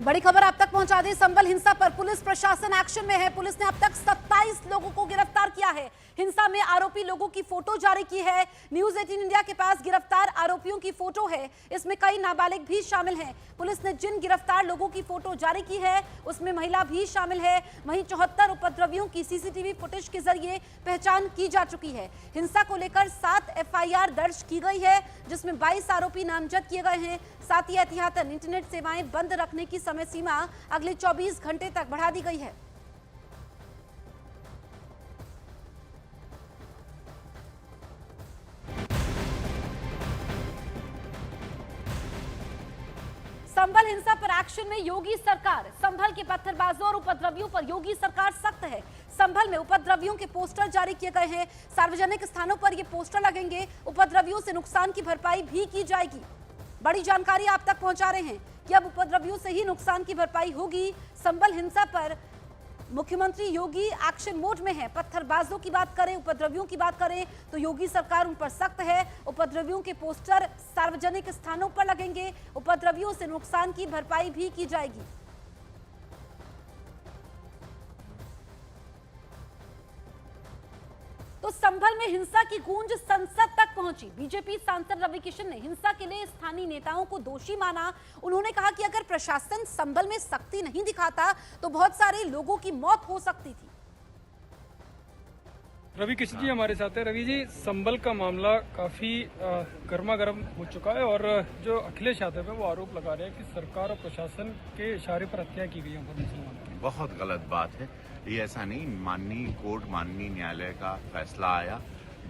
बड़ी खबर आप तक पहुंचा दें। संभल हिंसा पर पुलिस प्रशासन एक्शन में है। पुलिस ने अब तक 27 लोगों को गिरफ्तार किया है। हिंसा में आरोपी लोगों की फोटो जारी की है। न्यूज 18 इंडिया के पास गिरफ्तार आरोपियों की फोटो है। इसमें कई नाबालिग भी शामिल हैं। पुलिस ने जिन गिरफ्तार लोगों की फोटो जारी की है उसमें महिला भी शामिल है। वहीं 74 उपद्रवियों की सीसीटीवी फुटेज के जरिए पहचान की जा चुकी है। हिंसा को लेकर 7 एफआईआर दर्ज की गई है, जिसमें 22 आरोपी नामजद किए गए हैं। साथ ही एहतियातन इंटरनेट सेवाएं बंद रखने की समय सीमा अगले 24 घंटे तक बढ़ा दी गई है। संभल हिंसा पर एक्शन में योगी सरकार। संभल के पत्थरबाजों और उपद्रवियों पर योगी सरकार सख्त है। संभल में उपद्रवियों के पोस्टर जारी किए गए हैं। सार्वजनिक स्थानों पर ये पोस्टर लगेंगे। उपद्रवियों से नुकसान की भरपाई भी की जाएगी। बड़ी जानकारी आप तक पहुंचा रहे हैं कि अब उपद्रवियों से ही नुकसान की भरपाई होगी। संभल हिंसा पर मुख्यमंत्री योगी एक्शन मोड में है। पत्थरबाजों की बात करें, उपद्रवियों की बात करें तो योगी सरकार उन पर सख्त है। उपद्रवियों के पोस्टर सार्वजनिक स्थानों पर लगेंगे। उपद्रवियों से नुकसान की भरपाई भी की जाएगी। तो संभल में हिंसा की गूंज संसद तक पहुंची। बीजेपी सांसद रवि किशन ने हिंसा के लिए स्थानीय नेताओं को दोषी माना। उन्होंने कहा कि अगर प्रशासन संभल में सख्ती नहीं दिखाता तो बहुत सारे लोगों की मौत हो सकती थी। रवि किशन जी हमारे साथ है। रवि जी, संभल का मामला काफी गर्मा गर्म हो चुका है और जो अखिलेश यादव है वो आरोप लगा रहे हैं कि सरकार और प्रशासन के इशारे पर हत्या की गई है मुसलमानों की। बहुत गलत बात है ये। ऐसा नहीं, माननीय कोर्ट, माननीय न्यायालय का फैसला आया।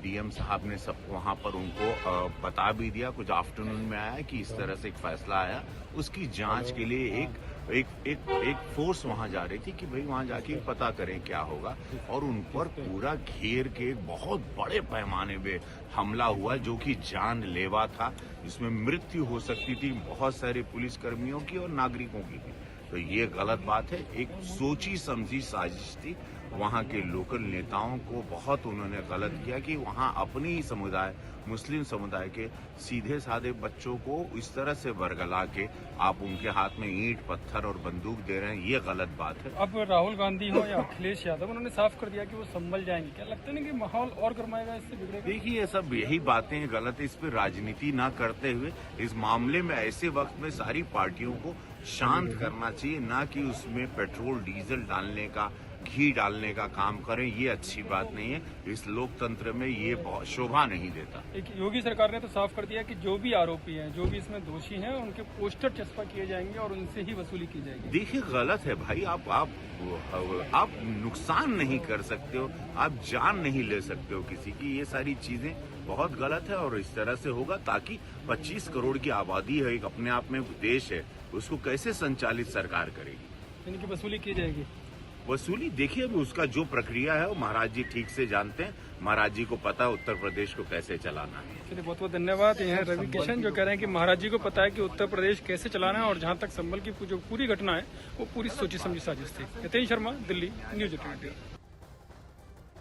डीएम साहब ने सब वहां पर उनको बता भी दिया, कुछ आफ्टरनून में आया कि इस तरह से एक फैसला आया। उसकी जांच के लिए एक फोर्स वहां जा रही थी कि भाई वहां जाके पता करें क्या होगा, और उन पर पूरा घेर के एक बहुत बड़े पैमाने पे हमला हुआ जो कि जानलेवा था। इसमें मृत्यु हो सकती थी बहुत सारे पुलिसकर्मियों की और नागरिकों की भी। तो ये गलत बात है। एक सोची समझी साजिश थी। वहाँ के लोकल नेताओं को बहुत उन्होंने गलत किया कि वहाँ अपनी ही समुदाय, मुस्लिम समुदाय के सीधे साधे बच्चों को इस तरह से वर्गला के आप उनके हाथ में ईंट पत्थर और बंदूक दे रहे हैं, ये गलत बात है। अब राहुल गांधी हो या अखिलेश यादव, उन्होंने साफ कर दिया कि वो संभल जाएंगे। क्या लगता है ना कि माहौल और गर्माएगा, इससे बिगड़ेगा? देखिए, ये सब यही बातें गलत है। इस पर राजनीति ना करते हुए इस मामले में ऐसे वक्त में सारी पार्टियों को शांत करना चाहिए, ना कि उसमें पेट्रोल डीजल डालने का, घी डालने का काम करें। ये अच्छी बात नहीं है। इस लोकतंत्र में ये बहुत शोभा नहीं देता। एक योगी सरकार ने तो साफ कर दिया कि जो भी आरोपी हैं, जो भी इसमें दोषी हैं, उनके पोस्टर चस्पा किए जाएंगे और उनसे ही वसूली की जाएगी। देखिए, गलत है भाई। आप नुकसान नहीं कर सकते हो, आप जान नहीं ले सकते हो किसी की। ये सारी चीजें बहुत गलत है और इस तरह से होगा ताकि 25 करोड़ की आबादी है, एक अपने आप में देश है, उसको कैसे संचालित सरकार करेगी? इनकी वसूली की जाएगी। वसूली देखिए, अभी उसका जो प्रक्रिया है वो महाराज जी ठीक से जानते हैं। महाराज जी को पता है उत्तर प्रदेश को कैसे चलाना है। चलिए, बहुत बहुत धन्यवाद। ये है रवि किशन जो कह रहे हैं कि महाराज जी को पता है कि उत्तर प्रदेश कैसे चलाना है, और जहां तक संभल की जो पूरी घटना है वो पूरी सोची समझी साजिश थी। नितेश शर्मा, दिल्ली, न्यूज 18।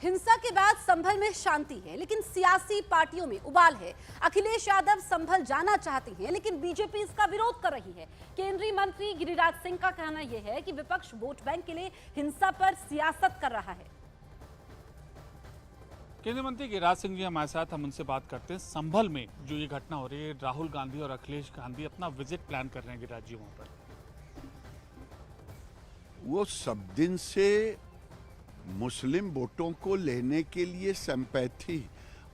हिंसा के बाद संभल में शांति है, लेकिन सियासी पार्टियों में उबाल है। अखिलेश यादव संभल जाना चाहते हैं, लेकिन बीजेपी इसका विरोध कर रही है। केंद्रीय मंत्री गिरिराज सिंह का कहना यह है कि विपक्ष वोट बैंक के लिए हिंसा पर सियासत कर रहा है। केंद्रीय मंत्री गिरिराज सिंह जी हमारे साथ, हम उनसे बात करते हैं। संभल में जो ये घटना हो रही है, राहुल गांधी और अखिलेश गांधी अपना विजिट प्लान कर रहे हैं गिरिराज जी वहां पर। वो सब दिन से मुस्लिम वोटों को लेने के लिए सिंपैथी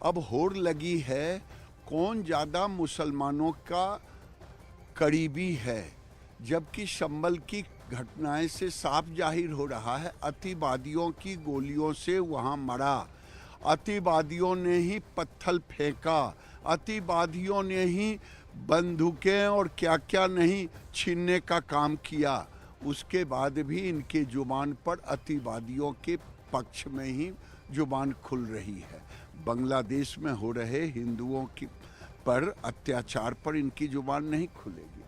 अब होड़ लगी है, कौन ज़्यादा मुसलमानों का करीबी है। जबकि संभल की घटनाएं से साफ जाहिर हो रहा है, अतिवादियों की गोलियों से वहाँ मरा, अतिवादियों ने ही पत्थर फेंका, अतिवादियों ने ही बंदूकें और क्या क्या नहीं छीनने का काम किया। उसके बाद भी इनके जुबान पर अतिवादियों के पक्ष में ही जुबान खुल रही है। बांग्लादेश में हो रहे हिंदुओं की पर अत्याचार पर इनकी जुबान नहीं खुलेगी।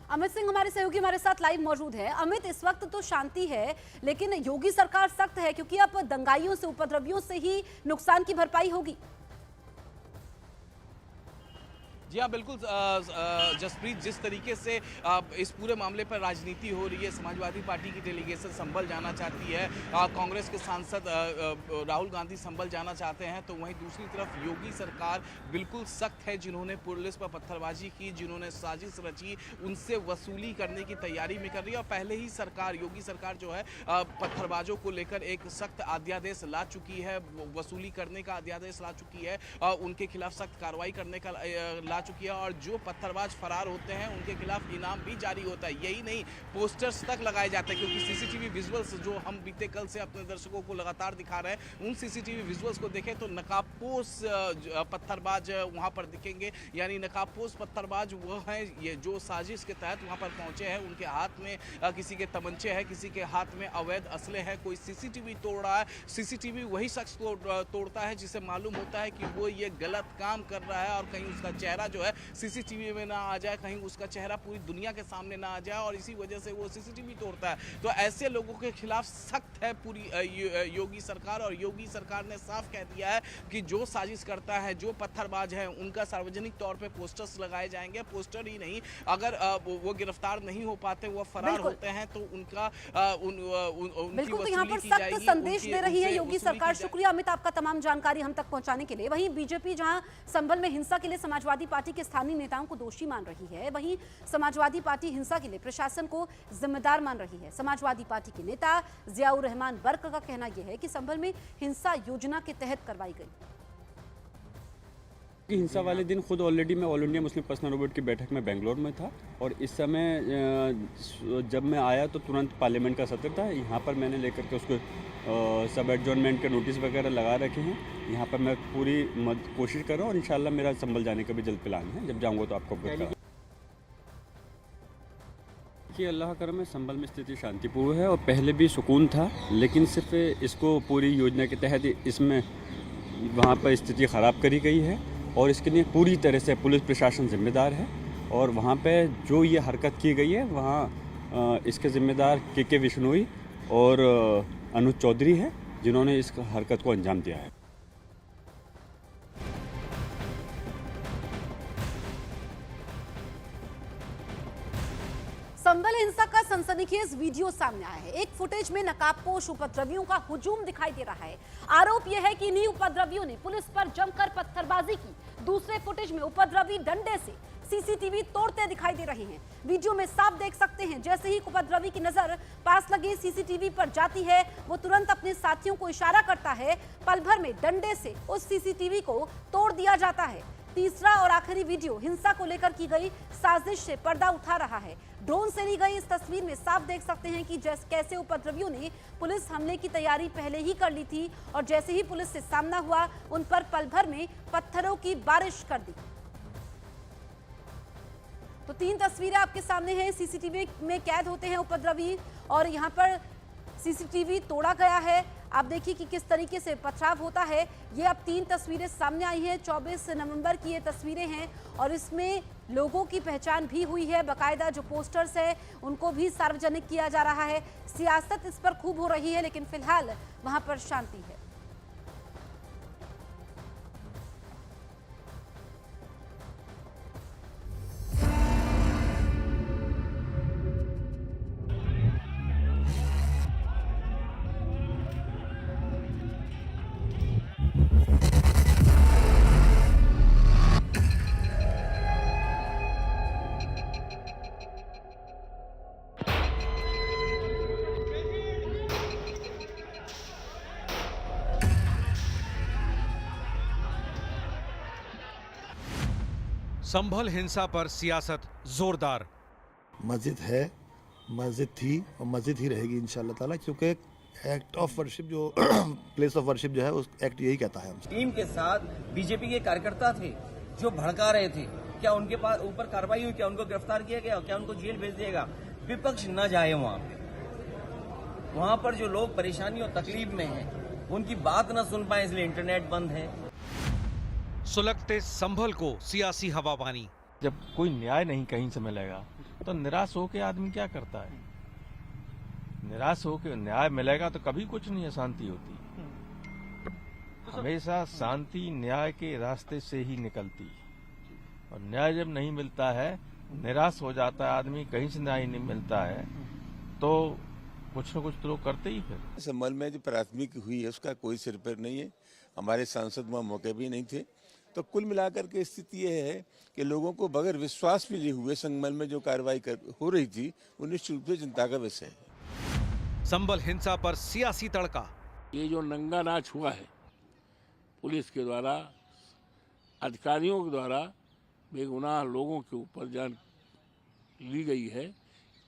अमित सिंह हमारे सहयोगी हमारे साथ लाइव मौजूद है। अमित, इस वक्त तो शांति है, लेकिन योगी सरकार सख्त है क्योंकि अब दंगाइयों से, उपद्रवियों से ही नुकसान की भरपाई होगी। जी हाँ, बिल्कुल जसप्रीत, जिस तरीके से इस पूरे मामले पर राजनीति हो रही है, समाजवादी पार्टी की डेलीगेशन संभल जाना चाहती है, कांग्रेस के सांसद राहुल गांधी संभल जाना चाहते हैं, तो वहीं दूसरी तरफ योगी सरकार बिल्कुल सख्त है, जिन्होंने पुलिस पर पत्थरबाजी की, जिन्होंने साजिश रची, उनसे वसूली करने की तैयारी में कर रही है। और पहले ही योगी सरकार जो है पत्थरबाजों को लेकर एक सख्त अध्यादेश ला चुकी है, वसूली करने का अध्यादेश ला चुकी है, उनके खिलाफ सख्त कार्रवाई करने का ला चुकी है, और जो पत्थरबाज फरार होते हैं उनके खिलाफ इनाम भी जारी होता है। यही नहीं, पोस्टर्स तक लगाए जाते हैं, क्योंकि सीसीटीवी विजुअल्स जो हम बीते कल से अपने दर्शकों को लगातार दिखा रहे हैं, उन सीसीटीवी विजुअल्स को देखें तो नकाबपोश पत्थरबाज वहां पर दिखेंगे। यानी नकाबपोश पत्थरबाज वो हैं ये जो साजिश के तहत वहां पर पहुंचे हैं, उनके हाथ में किसी के तमंचे हैं, किसी के हाथ में अवैध असले हैं, कोई सीसीटीवी तोड़ रहा है। सीसीटीवी वही शख्स तोड़ता है जिसे मालूम होता है कि वो ये गलत काम कर रहा है, और कहीं उसका चेहरा जो है सीसीटीवी में ना आ जाए, कहीं उसका चेहरा पूरी दुनिया के सामने ना आ जाए, और इसी वजह से वो सीसीटीवी तोड़ता है। तो ऐसे लोगों के खिलाफ सख्त है पूरी योगी सरकार, और योगी सरकार ने साफ कह दिया है कि जो साजिश करता है, जो पत्थरबाज है, उनका सार्वजनिक तौर पे पोस्टर्स लगाए जाएंगे। पोस्टर ही नहीं, अगर वो गिरफ्तार नहीं हो पाते, वो फरार होते हैं, तो उनका बिल्कुल, तो यहाँ पर सख्त संदेश दे रही है योगी सरकार। शुक्रिया अमित, आपका तमाम जानकारी हम तक पहुंचाने के लिए। वहीं बीजेपी जहां संभल में हिंसा के लिए समाजवादी पार्टी के स्थानीय नेताओं को दोषी मान रही है, वहीं समाजवादी पार्टी हिंसा के लिए प्रशासन को जिम्मेदार मान रही है। समाजवादी पार्टी के नेता जियाउर रहमान बर्क का कहना यह है कि संभल में हिंसा योजना के तहत करवाई गई। हिंसा वाले दिन खुद ऑलरेडी मैं all India Muslim personal board की बैठक में बेंगलोर में था, और इस समय जब मैं आया तो तुरंत पार्लियामेंट का सत्र था। यहाँ पर मैंने लेकर के उसको सब एडजॉर्नमेंट के नोटिस वगैरह लगा रखे हैं। यहाँ पर मैं पूरी कोशिश कर रहा हूँ, और इंशाल्लाह मेरा संभल जाने का भी जल्द प्लान है। जब जाऊँगा तो आपको बताऊँगा कि अल्लाह करम में संभल में स्थिति शांतिपूर्ण है, और पहले भी सुकून था, लेकिन सिर्फ इसको पूरी योजना के तहत इसमें वहाँ पर स्थिति ख़राब करी गई है, और इसके लिए पूरी तरह से पुलिस प्रशासन जिम्मेदार है। और वहाँ पे जो ये हरकत की गई है, वहाँ इसके ज़िम्मेदार के विश्नोई और अनुज चौधरी है, जिन्होंने इस हरकत को अंजाम दिया है। संभल हिंसा का सनसनीखेज वीडियो सामने आया है। एक फुटेज में नकाबपोश उपद्रवियों का हुजूम दिखाई दे रहा है। आरोप यह है कि इन्हीं उपद्रवियों ने पुलिस पर जमकर पत्थरबाजी की। दूसरे फुटेज में उपद्रवी डंडे से सीसीटीवी तोड़ते दिखाई दे रहे हैं। वीडियो में साफ देख सकते हैं, जैसे ही उपद्रवी की नजर पास लगे सीसीटीवी पर जाती है, वो तुरंत अपने साथियों को इशारा करता है। पल भर में डंडे से उस सीसीटीवी को तोड़ दिया जाता है। तीसरा और आखिरी वीडियो हिंसा को लेकर की गई साजिश से पर्दा उठा रहा है। ड्रोन से ली गई इस तस्वीर में साफ देख सकते हैं कि कैसे उपद्रवियों ने पुलिस हमले की तैयारी पहले ही कर ली थी, और जैसे ही पुलिस से सामना हुआ, उन पर पल भर में पत्थरों की बारिश कर दी। तो 3 तस्वीरें आपके सामने हैं। सीसीटीवी में कैद होते हैं उपद्रवी, और यहाँ पर सीसीटीवी तोड़ा गया है। आप देखिए कि किस तरीके से पथराव होता है। ये अब 3 तस्वीरें सामने आई हैं। 24 नवंबर की ये तस्वीरें हैं, और इसमें लोगों की पहचान भी हुई है। बाकायदा जो पोस्टर्स है उनको भी सार्वजनिक किया जा रहा है। सियासत इस पर खूब हो रही है, लेकिन फिलहाल वहां पर शांति है। संभल हिंसा पर सियासत जोरदार। मस्जिद है, मस्जिद थी और मस्जिद ही रहेगी इंशाल्लाह ताला, क्योंकि एक्ट ऑफ वर्शिप जो प्लेस ऑफ वर्शिप जो है उस एक्ट यही कहता है। टीम के साथ बीजेपी के कार्यकर्ता थे जो भड़का रहे थे। क्या उनके पास ऊपर कार्रवाई हुई? क्या उनको गिरफ्तार किया गया? क्या उनको जेल भेज दिएगा? विपक्ष न जाए वहां पर जो लोग परेशानी और तकलीफ में हैं, उनकी बात न सुन पाए, इसलिए इंटरनेट बंद है। सुलगते संभल को सियासी हवाबानी। जब कोई न्याय नहीं कहीं से मिलेगा तो निराश होकर आदमी क्या करता है? निराश होकर न्याय मिलेगा तो कभी कुछ नहीं अशांति होती। हमेशा शांति न्याय के रास्ते से ही निकलती। और न्याय जब नहीं मिलता है, निराश हो जाता है आदमी, कहीं से न्याय नहीं मिलता है, तो कुछ न कुछ तो लोग करते ही फिर। संभल में जो प्राथमिक हुई है उसका कोई सिर पैर नहीं है। हमारे सांसद वहाँ मौके भी नहीं थे। तो कुल मिलाकर के स्थिति ये है कि लोगों को बगैर विश्वास मिले हुए संभल में जो कार्रवाई हो रही थी वो निश्चित रूप से चिंता का विषय है। संभल हिंसा पर सियासी तड़का। ये जो नंगा नाच हुआ है पुलिस के द्वारा, अधिकारियों के द्वारा बेगुनाह लोगों के ऊपर जान ली गई है,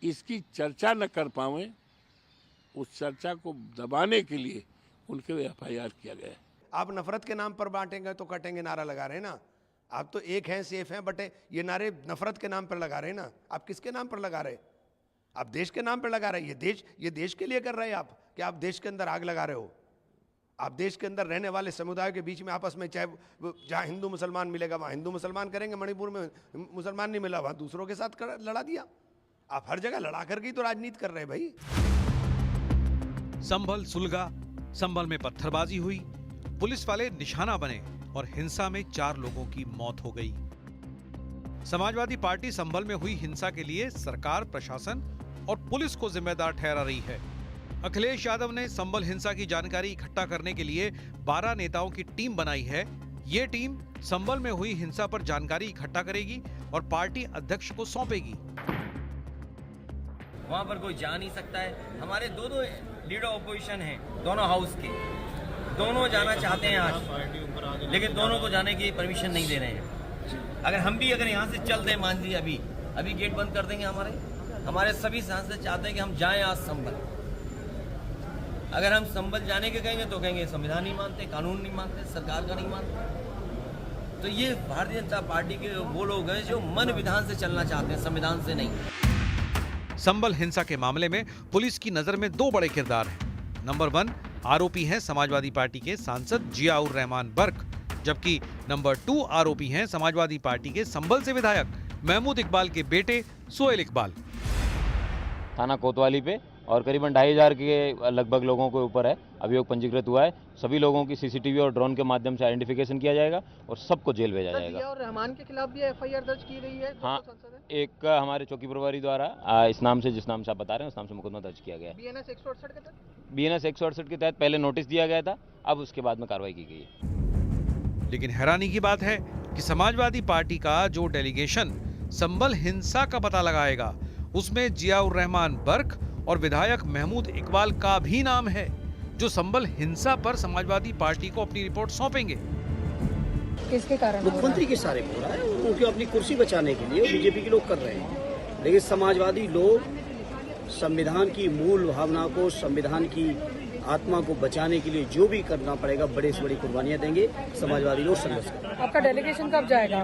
इसकी चर्चा न कर पावे, उस चर्चा को दबाने के लिए उनके FIR किया गया है। आप नफरत के नाम पर बांटेंगे तो कटेंगे नारा लगा रहे हैं ना। आप तो एक हैं, सेफ हैं, बट ये नारे नफरत के नाम पर लगा रहे हैं ना। आप किसके नाम पर लगा रहे हैं? आप देश के नाम पर लगा रहे हैं। ये देश के लिए कर रहे हैं आप, कि आप देश के अंदर आग लगा रहे हो। आप देश के अंदर रहने वाले समुदायों के बीच में आपस में, चाहे जहाँ हिंदू मुसलमान मिलेगा वहाँ हिंदू मुसलमान करेंगे, मणिपुर में मुसलमान नहीं मिला वहाँ दूसरों के साथ लड़ा दिया। आप हर जगह लड़ा करके ही तो राजनीति कर रहे हैं भाई। संभल सुलगा, संभल में पत्थरबाजी हुई, पुलिस वाले निशाना बने और हिंसा में 4 लोगों की मौत हो गई। समाजवादी पार्टी संभल में हुई हिंसा के लिए सरकार, प्रशासन और पुलिस को जिम्मेदार ठहरा रही है। अखिलेश यादव ने संभल हिंसा की जानकारी इकट्ठा करने के लिए 12 नेताओं की टीम बनाई है। ये टीम संभल में हुई हिंसा पर जानकारी इकट्ठा करेगी और पार्टी अध्यक्ष को सौंपेगी। वहाँ पर कोई जा नहीं सकता है। हमारे दो लीडर ऑपोजिशन हैं, दोनों हाउस के, दोनों जाना चाहते हैं आज, लेकिन दोनों को जाने की परमिशन नहीं दे रहे हैं। अगर यहाँ से चलते हैं, मान लीजिए अभी गेट बंद कर देंगे, हमारे सभी सांसद चाहते हैं कि हम जाएं आज संभल। अगर हम संभल जाने के कहेंगे तो कहेंगे संविधान नहीं मानते, कानून नहीं मानते, सरकार का नहीं मानते। तो ये भारतीय जनता पार्टी के वो लोग हैं जो मन विधान से चलना चाहते हैं, संविधान से नहीं। संभल हिंसा के मामले में पुलिस की नजर में 2 बड़े किरदार हैं। नंबर 1 आरोपी हैं समाजवादी पार्टी के सांसद जियाउर रहमान बर्क, जबकि नंबर 2 आरोपी हैं समाजवादी पार्टी के संभल से विधायक महमूद इकबाल के बेटे सोहेल इकबाल। थाना कोतवाली पे और करीबन 2500 के लगभग लोगों के ऊपर है अभियोग पंजीकृत हुआ है। सभी लोगों की CCTV और ड्रोन के माध्यम से आइडेंटिफिकेशन किया जाएगा और सबको जेल भेजा जाएगा। और रहमान के खिलाफ भी FIR दर्ज की रही है। हाँ, एक हमारे चौकी प्रभारी द्वारा इस नाम से, जिस नाम से आप बता रहे हैं उस नाम से मुकदमा दर्ज किया गया है। BNS 168 के तहत BNS 168 के तहत पहले नोटिस दिया गया था, अब उसके बाद में कार्रवाई की गई है। लेकिन हैरानी की बात है कि समाजवादी पार्टी का जो डेलीगेशन संभल हिंसा का पता लगाएगा उसमें जियाउर रहमान बर्क और विधायक महमूद इकबाल का भी नाम है, जो संभल हिंसा पर समाजवादी पार्टी को अपनी रिपोर्ट सौंपेंगे। किसके कारण? मुख्यमंत्री के सारे हो रहा है, उनकी अपनी कुर्सी बचाने के लिए बीजेपी के लोग कर रहे हैं। लेकिन समाजवादी लोग संविधान की मूल भावना को, संविधान की आत्मा को बचाने के लिए जो भी करना पड़ेगा, बड़े से बड़ी कुर्बानियां देंगे। समाजवादी लोग संघर्ष करेंगे। आपका डेलीगेशन कब जाएगा?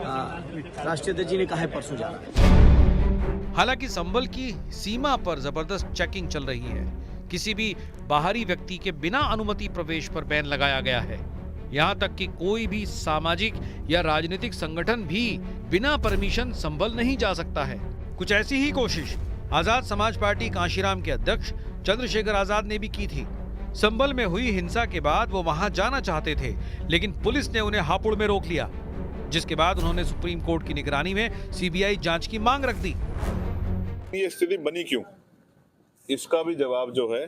राष्ट्रीय अध्यक्ष जी ने कहा है परसों जाना। हालांकि संभल की सीमा पर जबरदस्त चेकिंग चल रही है। किसी भी बाहरी व्यक्ति के बिना अनुमति प्रवेश पर बैन लगाया गया है। यहाँ तक कि कोई भी सामाजिक या राजनीतिक संगठन भी बिना परमिशन संभल नहीं जा सकता है। कुछ ऐसी ही कोशिश आजाद समाज पार्टी कांशीराम के अध्यक्ष चंद्रशेखर आजाद ने भी की थी। संभल में हुई हिंसा के बाद वो वहां जाना चाहते थे, लेकिन पुलिस ने उन्हें हापुड़ में रोक लिया, जिसके बाद उन्होंने सुप्रीम कोर्ट की निगरानी में CBI जांच की मांग रख दी। ये स्थिति बनी क्यों, इसका भी जवाब जो है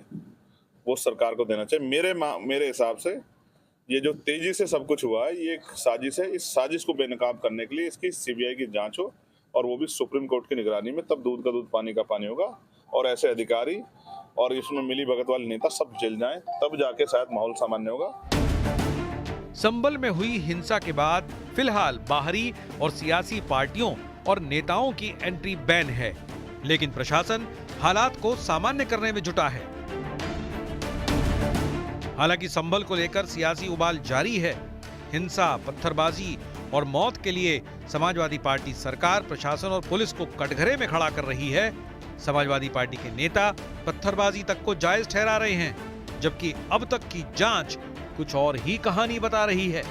वो सरकार को देना चाहिए। मेरे हिसाब से ये जो तेजी से सब कुछ हुआ है, ये एक साजिश है। इस साजिश को बेनकाब करने के लिए इसकी CBI की जांच हो, और वो भी सुप्रीम कोर्ट की निगरानी में। तब दूध का दूध पानी का पानी होगा, और ऐसे अधिकारी और इसमें मिली भगत वाले नेता सब जेल जाएं, तब जाके शायद माहौल सामान्य होगा। संभल में हुई हिंसा के बाद फिलहाल बाहरी और सियासी पार्टियों और नेताओं की एंट्री बैन है, लेकिन प्रशासन हालात को सामान्य करने में जुटा है। हालांकि संभल को लेकर सियासी उबाल जारी है। हिंसा, पत्थरबाजी और मौत के लिए समाजवादी पार्टी सरकार, प्रशासन और पुलिस को कटघरे में खड़ा कर रही है। समाजवादी पार्टी के नेता पत्थरबाजी तक को जायज ठहरा रहे हैं, जबकि अब तक की जांच कुछ और ही कहानी बता रही है।